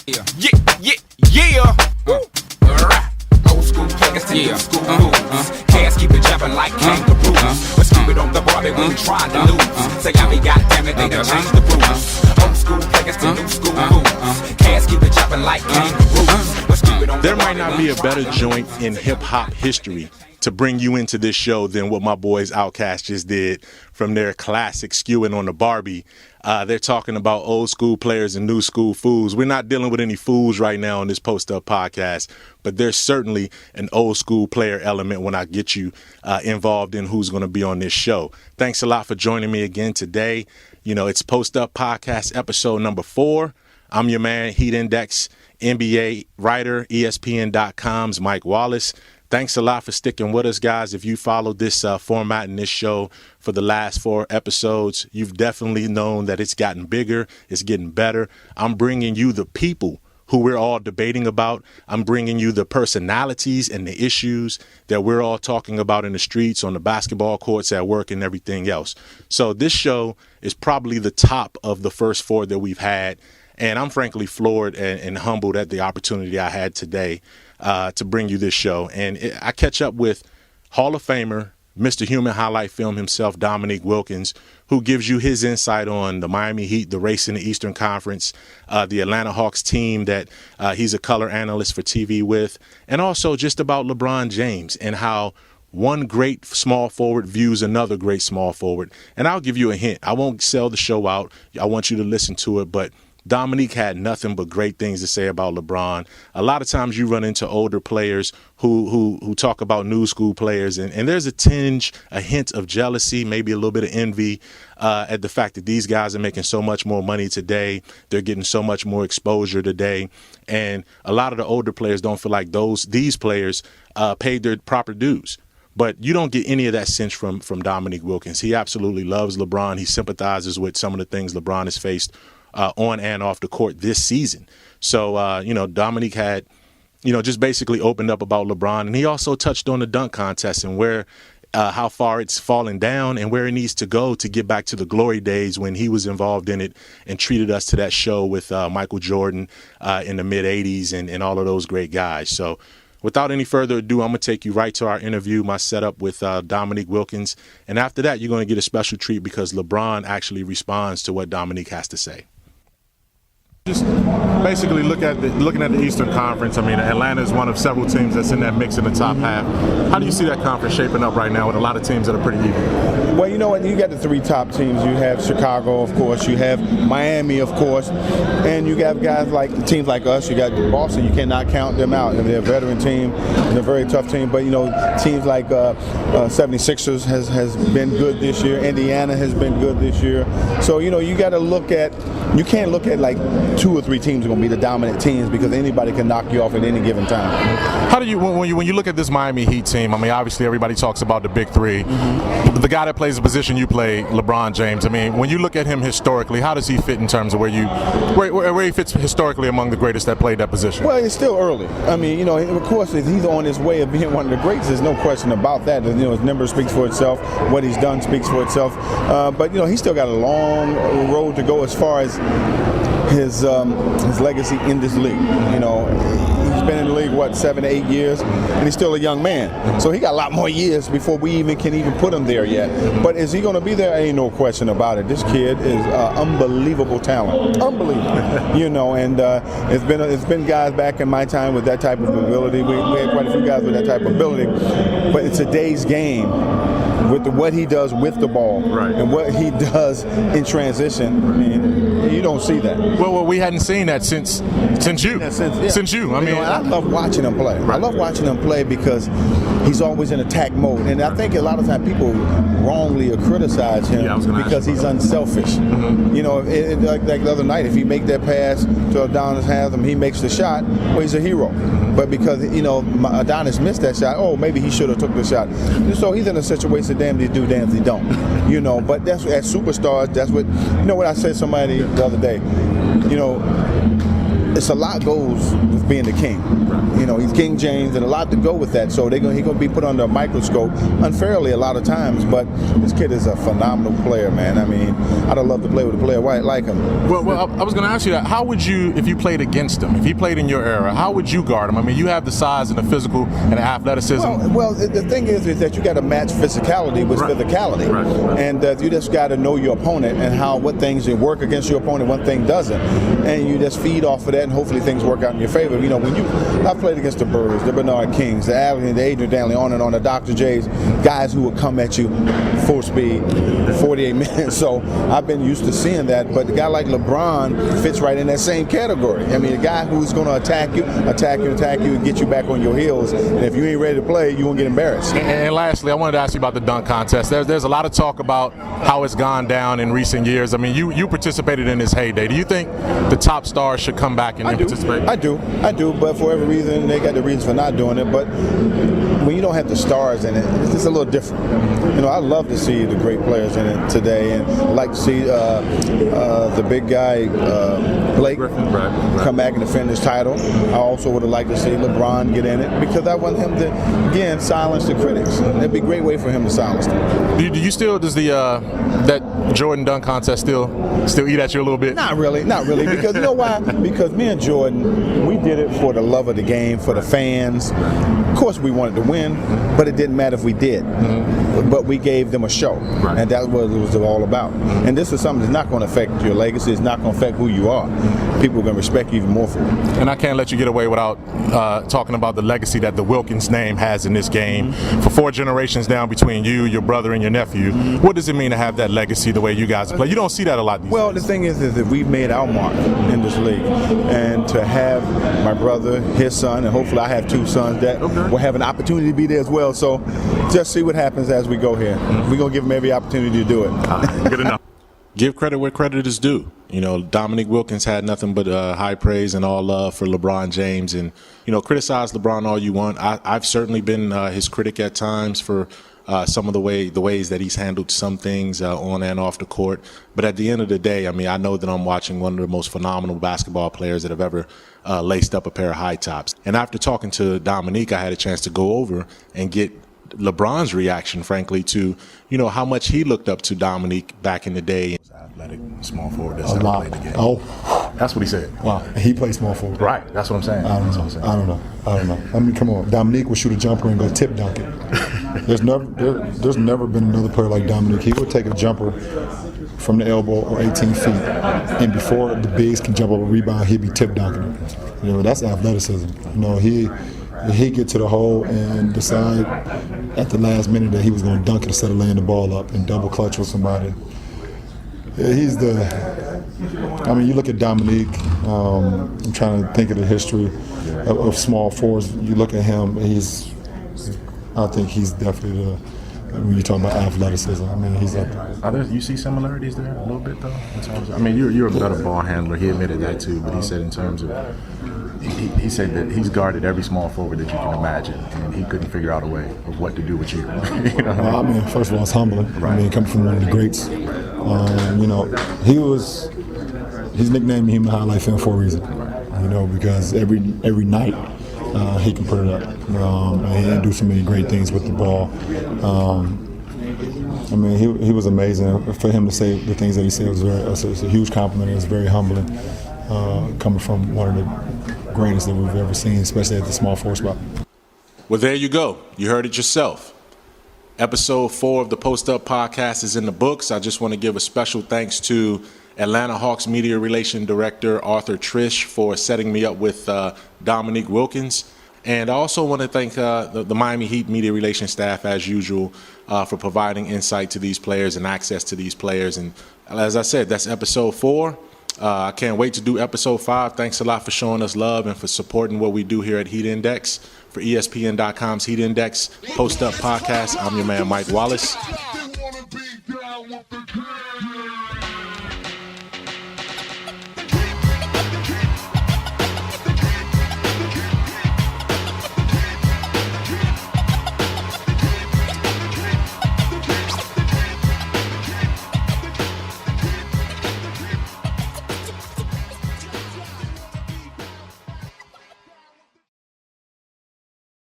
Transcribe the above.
Yeah. Old school players to new school moves. Cats keep it jumping like kangaroos. But stupid on the ball, they won't try to lose. Say, I mean, goddamn it, they done changed the rules. Old school players to new school moves. Cats keep it jumping like kangaroos. But stupid on There might not be a better joint in hip-hop history to bring you into this show than what my boys Outkast just did from their classic Skewing on the Barbie. They're talking about old school players and new school fools. We're not dealing with any fools right now on this Post Up podcast, but there's certainly an old school player element when I get you involved in who's going to be on this show. Thanks a lot for joining me again today. You know, it's Post Up Podcast episode number 4. I'm your man, Heat Index NBA writer, ESPN.com's Mike Wallace. Thanks a lot for sticking with us, guys. If you followed this format in this show for the last 4 episodes, you've definitely known that it's gotten bigger. It's getting better. I'm bringing you the people who we're all debating about. I'm bringing you the personalities and the issues that we're all talking about in the streets, on the basketball courts, at work, and everything else. So this show is probably the top of the first 4 that we've had. And I'm frankly floored and humbled at the opportunity I had today to bring you this show. And I catch up with Hall of Famer, Mr. Human Highlight Film himself, Dominique Wilkins, who gives you his insight on the Miami Heat, the race in the Eastern Conference, the Atlanta Hawks team that he's a color analyst for TV with, and also just about LeBron James and how one great small forward views another great small forward. And I'll give you a hint. I won't sell the show out. I want you to listen to it, but Dominique had nothing but great things to say about LeBron. A lot of times you run into older players who talk about new school players, and there's a hint of jealousy, maybe a little bit of envy at the fact that these guys are making so much more money today. They're getting so much more exposure today. And a lot of the older players don't feel like these players paid their proper dues. But you don't get any of that sense from Dominique Wilkins. He absolutely loves LeBron. He sympathizes with some of the things LeBron has faced on and off the court this season. So, Dominique had, just basically opened up about LeBron. And he also touched on the dunk contest and how far it's fallen down and where it needs to go to get back to the glory days when he was involved in it and treated us to that show with Michael Jordan in the mid-'80s and all of those great guys. So without any further ado, I'm going to take you right to our interview, my setup with Dominique Wilkins. And after that, you're going to get a special treat because LeBron actually responds to what Dominique has to say. Just basically looking at the Eastern Conference. I mean, Atlanta is one of several teams that's in that mix in the top half. How do you see that conference shaping up right now with a lot of teams that are pretty even? Well, you know what? You got the 3 top teams. You have Chicago, of course. You have Miami, of course. And you got guys like teams like us. You got Boston. You cannot count them out. I mean, they're a veteran team. They're a very tough team. But, teams like 76ers has been good this year. Indiana has been good this year. So, you got to look at – you can't look at like 2 or 3 teams are going to be the dominant teams because anybody can knock you off at any given time. How do you, when you look at this Miami Heat team, I mean, obviously everybody talks about the big 3. Mm-hmm. The guy that plays the position you play, LeBron James, I mean, when you look at him historically, how does he fit in terms of where he fits historically among the greatest that played that position? Well, it's still early. I mean, of course, he's on his way of being one of the greats. There's no question about that. His number speaks for itself. What he's done speaks for itself. But, he's still got a long road to go as far as his legacy in this league. He's been in the league 7 to 8 years, and he's still a young man. So he got a lot more years before we can put him there yet. But is he going to be there? Ain't no question about it. This kid is unbelievable talent, unbelievable. And it's been guys back in my time with that type of ability. We had quite a few guys with that type of ability, but in today's game, with what he does with the ball, right, and what he does in transition, I mean, you don't see that. Well, we hadn't seen that since you. Since you. I mean, I love watching him play. Right. I love watching him play because he's always in attack mode, and I think a lot of times people wrongly criticize him because he's unselfish. Mm-hmm. Like the other night, if he make that pass to Adonis Haslem, he makes the shot. Well, he's a hero. Mm-hmm. But because Adonis missed that shot, maybe he should have took the shot. So he's in a situation, damn he do, damn he don't. But that's as superstars. That's what what I said to somebody the other day. it's a lot goes with being the king. You know, he's King James, and a lot to go with that. So he's going to be put under a microscope unfairly a lot of times. But this kid is a phenomenal player, man. I mean, I'd love to play with a player like him. Well, I was going to ask you that. How would you, if you played against him, if he played in your era, how would you guard him? I mean, you have the size and the physical and the athleticism. Well, the thing is that you got to match physicality with physicality, and you just got to know your opponent and what things work against your opponent, what thing doesn't, and you just feed off of that, and hopefully things work out in your favor. You know, I've played against the Birds, the Bernard Kings, the Allen, the Adrian Danley, on and on, the Dr. J's, guys who would come at you full speed, 48 minutes. So I've been used to seeing that. But a guy like LeBron fits right in that same category. I mean, a guy who's going to attack you, and get you back on your heels. And if you ain't ready to play, you won't get embarrassed. And lastly, I wanted to ask you about the dunk contest. There's a lot of talk about how it's gone down in recent years. I mean, you participated in his heyday. Do you think the top stars should come back and participate? I do. But for every reason, they got the reasons for not doing it. But when you don't have the stars in it, it's just a little different. You know, I love to see the great players in it today, and I like to see the big guy Blake come back and defend his title. I also would have liked to see LeBron get in it because I want him to, again, silence the critics. It'd be a great way for him to silence them. Does that Jordan dunk contest still eat at you a little bit? Not really, because you know why? Because me and Jordan, we did it for the love of the game, for the fans. Of course, we wanted to win, but it didn't matter if we did. But we gave them a show, and that's what it was all about. And this is something that's not going to affect your legacy. It's not going to affect who you are. People are going to respect you even more for it. And I can't let you get away without talking about the legacy that the Wilkins name has in this game. For 4 generations down between you, your brother, and your nephew, what does it mean to have that legacy the way you guys play? You don't see that a lot these days. The thing is that we've made our mark in this league. And to have my brother, his son, and hopefully I have 2 sons that will have an opportunity to be there as well. So just see what happens as we go here. We're going to give them every opportunity to do it. Good enough. Give credit where credit is due. You know, Dominique Wilkins had nothing but high praise and all love for LeBron James. And, you know, criticize LeBron all you want. I've certainly been his critic at times for some of the ways that he's handled some things on and off the court. But at the end of the day, I mean, I know that I'm watching one of the most phenomenal basketball players that have ever laced up a pair of high tops. And after talking to Dominique, I had a chance to go over and get LeBron's reaction, frankly, to, you know, how much he looked up to Dominique back in the day. Athletic small forward that's ever played the game. Oh, that's what he said. Wow, he plays small forward. Right, that's what I'm saying. I don't know. I mean, come on, Dominique will shoot a jumper and go tip dunk it. There's never been another player like Dominique. He would take a jumper from the elbow or 18 feet, and before the bigs can jump up a rebound, he'd be tip dunking it. You know, that's athleticism. You know, he get to the hole and decide at the last minute that he was going to dunk it instead of laying the ball up and double clutch with somebody. Yeah, I mean, you look at Dominique, I'm trying to think of the history of small forwards. You look at him, I think he's definitely when you're talking about athleticism, I mean, he's up there. You see similarities there a little bit, though? In terms of, I mean, you're a better ball handler. He admitted that, too, but he said in terms of he said that he's guarded every small forward that you can imagine, and he couldn't figure out a way of what to do with you. You know what I mean, first of all, it's humbling. Right. I mean, coming from one of the greats. You know, he's nicknamed him the highlight film for a reason. You know, because every night he can put it up. And he didn't do so many great things with the ball. I mean, he was amazing. For him to say the things that he said was a huge compliment. It was very humbling, coming from one of the greatest that we've ever seen, especially at the small forward spot. Well, there you go. You heard it yourself. Episode 4 of the Post Up Podcast is in the books. I just want to give a special thanks to Atlanta Hawks Media Relation Director Arthur Trish for setting me up with Dominique Wilkins. And I also want to thank the Miami Heat Media Relations staff, as usual, for providing insight to these players and access to these players. And as I said, that's episode 4. I can't wait to do episode 5. Thanks a lot for showing us love and for supporting what we do here at Heat Index. For ESPN.com's Heat Index Post Up Podcast, I'm your man, Mike Wallace.